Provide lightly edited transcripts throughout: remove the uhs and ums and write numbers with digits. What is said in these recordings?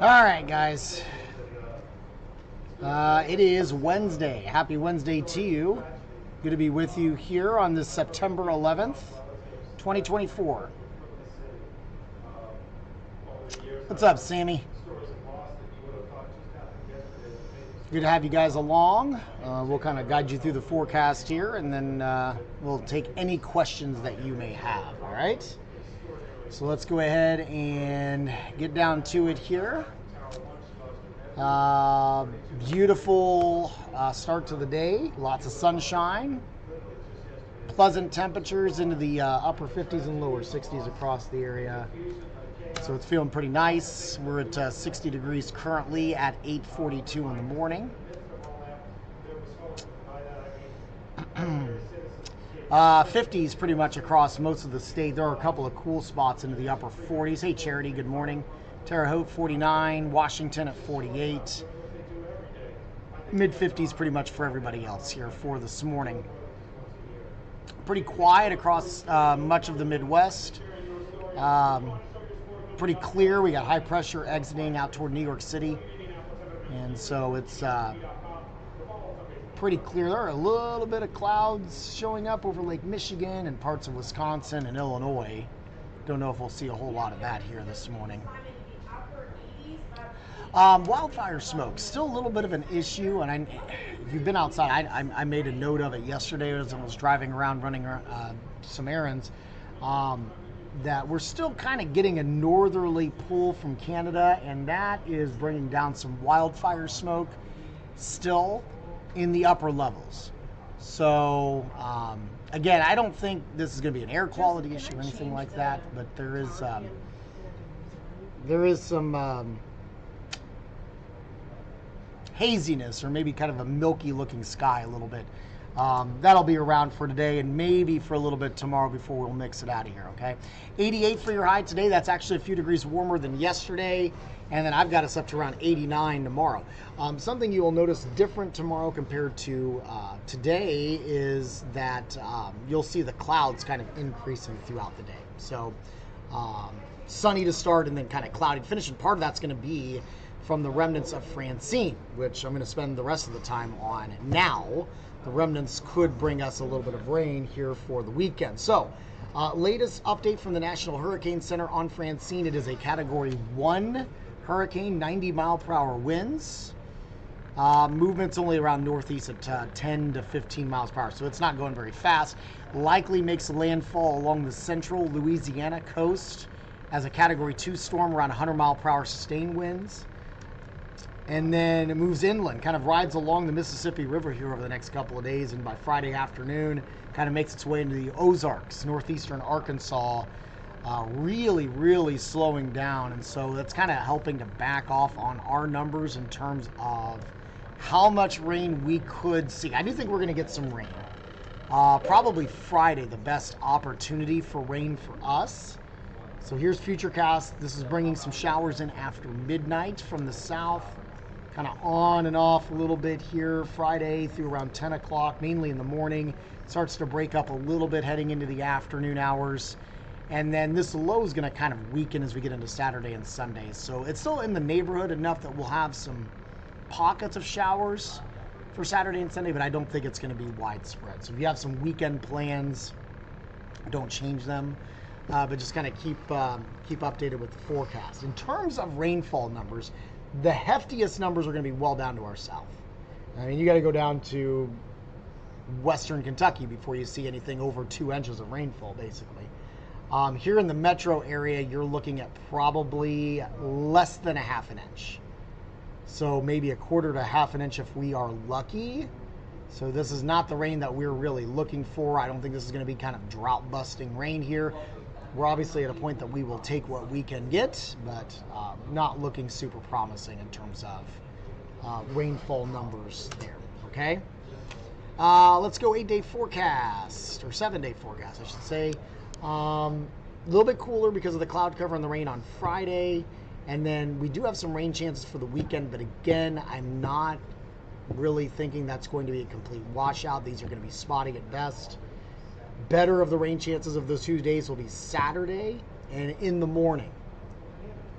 All right, guys. It is Wednesday. Happy Wednesday to you. Good to be with you here on this September 11th, 2024. What's up, Sammy? Good to have you guys along. We'll kind of guide you through the forecast here, and then we'll take any questions that you may have, all right? So let's go ahead and get down to it here. Beautiful start to the day. Lots of sunshine. Pleasant temperatures into the upper 50s and lower 60s across the area. So it's feeling pretty nice. We're at 60 degrees currently at 8:42 in the morning. 50s pretty much across most of the state. There are a couple of cool spots into the upper 40s. Hey, Charity, good morning. Terre Haute, 49. Washington at 48. Mid-50s pretty much for everybody else here for this morning. Pretty quiet across much of the Midwest. Pretty clear. We got high pressure exiting out toward New York City. And so it's pretty clear. There are a little bit of clouds showing up over Lake Michigan and parts of Wisconsin and Illinois. Don't know if we'll see a whole lot of that here this morning. Wildfire smoke, still a little bit of an issue, and if you've been outside, I made a note of it yesterday as I was driving around running some errands, that we're still kind of getting a northerly pull from Canada, and that is bringing down some wildfire smoke still in the upper levels. So, again, I don't think this is going to be an air quality issue or anything like that, but there is some haziness, or maybe kind of a milky looking sky a little bit. That'll be around for today and maybe for a little bit tomorrow before we'll mix it out of here, okay? 88 for your high today. That's actually a few degrees warmer than yesterday. And then I've got us up to around 89 tomorrow. Something you will notice different tomorrow compared to today is that you'll see the clouds kind of increasing throughout the day. So sunny to start and then kind of cloudy to finish. And part of that's going to be from the remnants of Francine, which I'm going to spend the rest of the time on now. The remnants could bring us a little bit of rain here for the weekend. So, latest update from the National Hurricane Center on Francine. It is a Category 1 hurricane, 90-mile-per-hour winds. Movement's only around northeast at 10 to 15 miles per hour, so it's not going very fast. Likely makes landfall along the central Louisiana coast as a Category 2 storm, around 100-mile-per-hour sustained winds. And then it moves inland, kind of rides along the Mississippi River here over the next couple of days, and by Friday afternoon, kind of makes its way into the Ozarks, northeastern Arkansas, really slowing down. And so that's kind of helping to back off on our numbers in terms of how much rain we could see. I do think we're going to get some rain. Probably Friday, the best opportunity for rain for us. So here's Futurecast. This is bringing some showers in after midnight from the south. Kind of on and off a little bit here Friday through around 10 o'clock, mainly in the morning. Starts to break up a little bit heading into the afternoon hours. And then this low is going to kind of weaken as we get into Saturday and Sunday. So it's still in the neighborhood enough that we'll have some pockets of showers for Saturday and Sunday, but I don't think it's going to be widespread. So if you have some weekend plans, don't change them. But just kind of keep updated with the forecast. In terms of rainfall numbers, the heftiest numbers are going to be well down to our south. I mean, you got to go down to western Kentucky before you see anything over 2 inches of rainfall, basically. Here in the metro area, you're looking at probably less than a half an inch. So maybe a quarter to half an inch if we are lucky. So this is not the rain that we're really looking for. I don't think this is going to be kind of drought-busting rain here. We're obviously at a point that we will take what we can get, but not looking super promising in terms of rainfall numbers there, okay? Let's go 8-day forecast, or 7-day forecast, I should say. A little bit cooler because of the cloud cover and the rain on Friday. And then we do have some rain chances for the weekend, but again, I'm not really thinking that's going to be a complete washout. These are going to be spotty at best. Better of the rain chances of those 2 days will be Saturday and in the morning.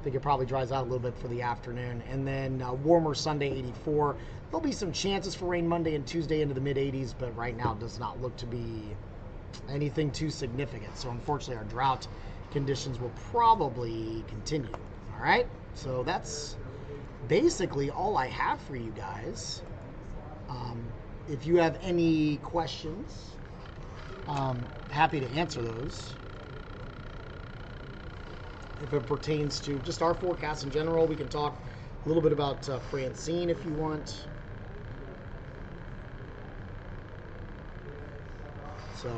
think it probably dries out a little bit for the afternoon. And then warmer Sunday, 84. There'll be some chances for rain Monday and Tuesday into the mid-80s, but right now it does not look to be anything too significant. So unfortunately, our drought conditions will probably continue. All right, so that's basically all I have for you guys. If you have any questions, happy to answer those. If it pertains to just our forecast in general, we can talk a little bit about Francine if you want. So,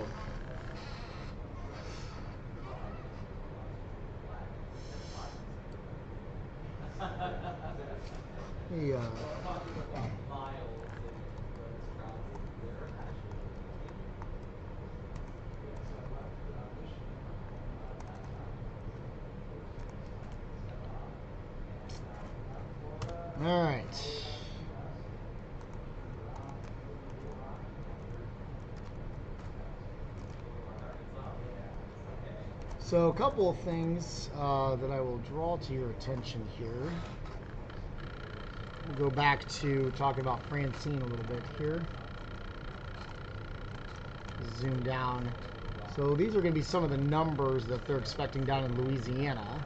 yeah. All right. So a couple of things that I will draw to your attention here. We'll go back to talking about Francine a little bit here. Zoom down. So these are going to be some of the numbers that they're expecting down in Louisiana.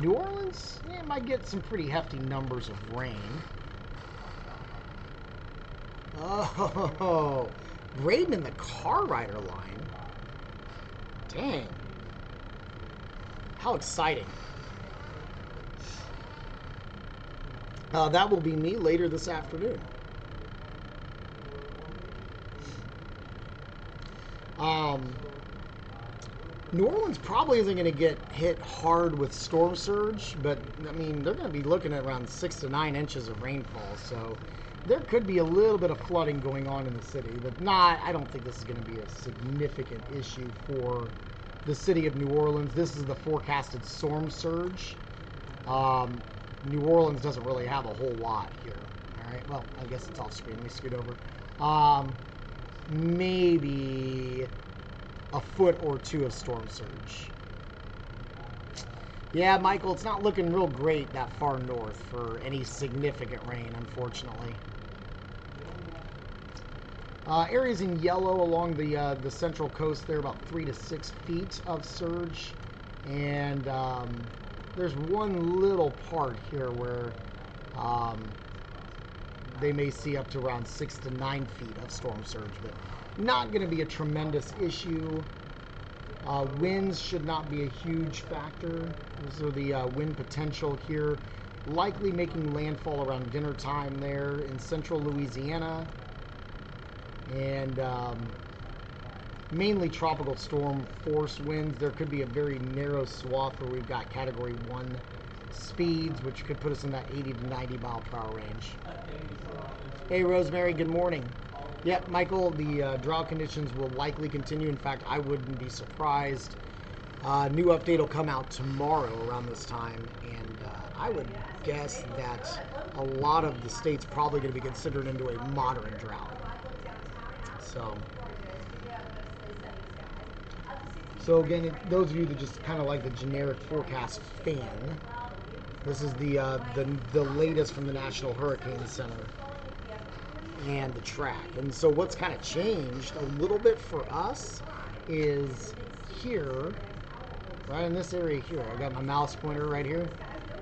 New Orleans, might get some pretty hefty numbers of rain. Oh, Braden in the car rider line. Dang. How exciting. That will be me later this afternoon. New Orleans probably isn't going to get hit hard with storm surge, but I mean, they're going to be looking at around 6 to 9 inches of rainfall, so there could be a little bit of flooding going on in the city, but I don't think this is going to be a significant issue for the city of New Orleans. This is the forecasted storm surge. New Orleans doesn't really have a whole lot here. All right, well, I guess it's off screen. Let me scoot over. Maybe a foot or two of storm surge. Yeah, Michael, it's not looking real great that far north for any significant rain, unfortunately. Areas in yellow along the central coast, there about 3 to 6 feet of surge, and there's one little part here where they may see up to around 6 to 9 feet of storm surge, but not going to be a tremendous issue. Winds should not be a huge factor. Those are the wind potential here. Likely making landfall around dinner time there in central Louisiana. And mainly tropical storm force winds. There could be a very narrow swath where we've got category 1 speeds, which could put us in that 80 to 90 mile per hour range. Hey, Rosemary, good morning. Yep, Michael, the drought conditions will likely continue. In fact, I wouldn't be surprised. New update will come out tomorrow around this time, and I would guess that a lot of the states probably going to be considered into a moderate drought. So again, those of you that just kind of like the generic forecast fan, this is the latest from the National Hurricane Center and the track. And so what's kind of changed a little bit for us is here, right in this area here, I got my mouse pointer right here.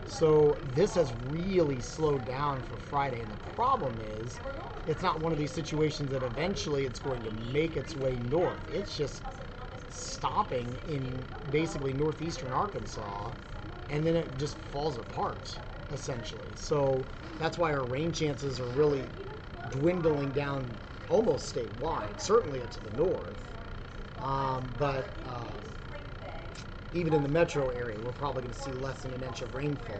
So this has really slowed down for Friday, and the problem is it's not one of these situations that eventually it's going to make its way north. It's just stopping in basically northeastern Arkansas, and then it just falls apart essentially. So that's why our rain chances are really dwindling down almost statewide, certainly to the north, but even in the metro area we're probably going to see less than an inch of rainfall.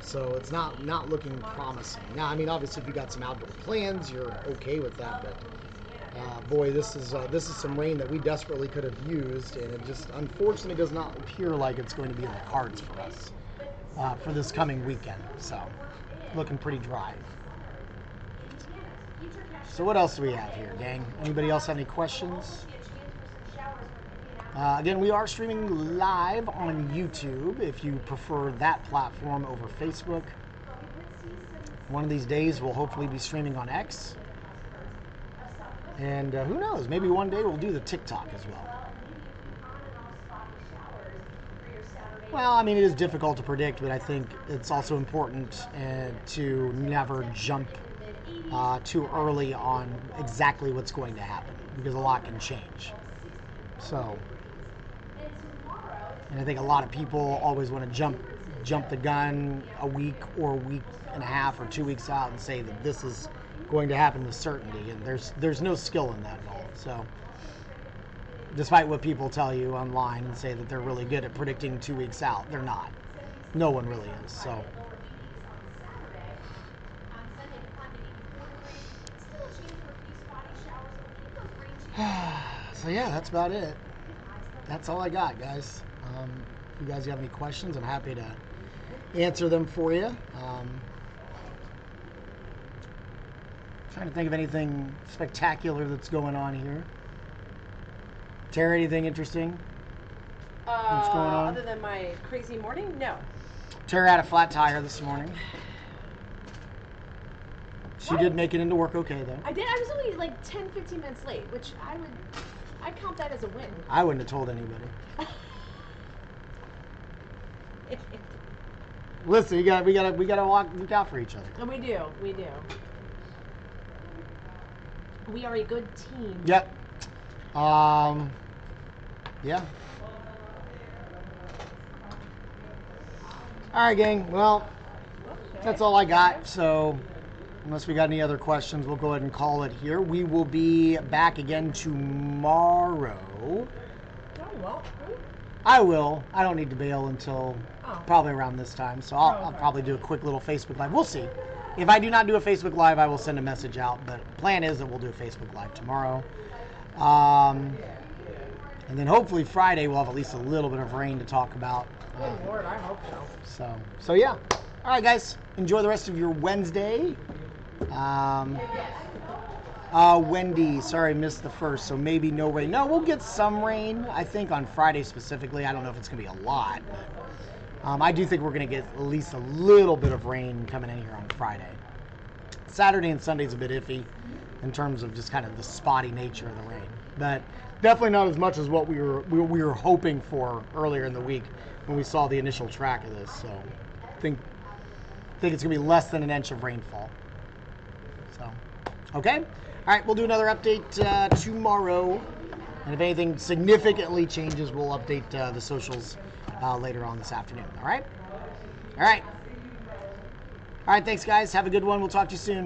So it's not looking promising. Now, I mean, obviously if you got some outdoor plans, you're okay with that, but boy, this is some rain that we desperately could have used, and it just unfortunately does not appear like it's going to be in the cards for us for this coming weekend. So looking pretty dry. So what else do we have here, gang? Anybody else have any questions? Again, we are streaming live on YouTube if you prefer that platform over Facebook. One of these days, we'll hopefully be streaming on X. And who knows, maybe one day we'll do the TikTok as well. Well, I mean, it is difficult to predict, but I think it's also important to never jump too early on exactly what's going to happen, because a lot can change. So, and I think a lot of people always want to jump the gun a week or a week and a half or 2 weeks out and say that this is going to happen with certainty, and there's no skill in that at all. So, despite what people tell you online and say that they're really good at predicting 2 weeks out, they're not. No one really is. So. So yeah, that's about it. That's all I got, guys. If you guys have any questions, I'm happy to answer them for you. Trying to think of anything spectacular that's going on here. Terry, anything interesting? What's going on? Other than my crazy morning? No. Terry had a flat tire this morning. She did make it into work okay, though. I did. I was only like 10, 15 minutes late, which I count that as a win. I wouldn't have told anybody. Listen, we gotta look out for each other. And we do. We are a good team. Yep. Yeah. All right, gang. Well, that's all I got. So, unless we got any other questions, we'll go ahead and call it here. We will be back again tomorrow. Oh, well. I will. I don't need to bail until probably around this time. So I'll probably do a quick little Facebook Live. We'll see. If I do not do a Facebook Live, I will send a message out. But the plan is that we'll do a Facebook Live tomorrow. And then hopefully Friday we'll have at least a little bit of rain to talk about. Good Lord, I hope so. So yeah. All right, guys. Enjoy the rest of your Wednesday. Wendy, sorry, missed the first, so maybe no rain. No, we'll get some rain, I think, on Friday specifically. I don't know if it's going to be a lot, but I do think we're going to get at least a little bit of rain coming in here on Friday. Saturday and Sunday's a bit iffy in terms of just kind of the spotty nature of the rain, but definitely not as much as what we were hoping for earlier in the week when we saw the initial track of this. So I think it's going to be less than an inch of rainfall. So, okay. All right, we'll do another update tomorrow. And if anything significantly changes, we'll update the socials later on this afternoon. All right? All right. All right, thanks, guys. Have a good one. We'll talk to you soon.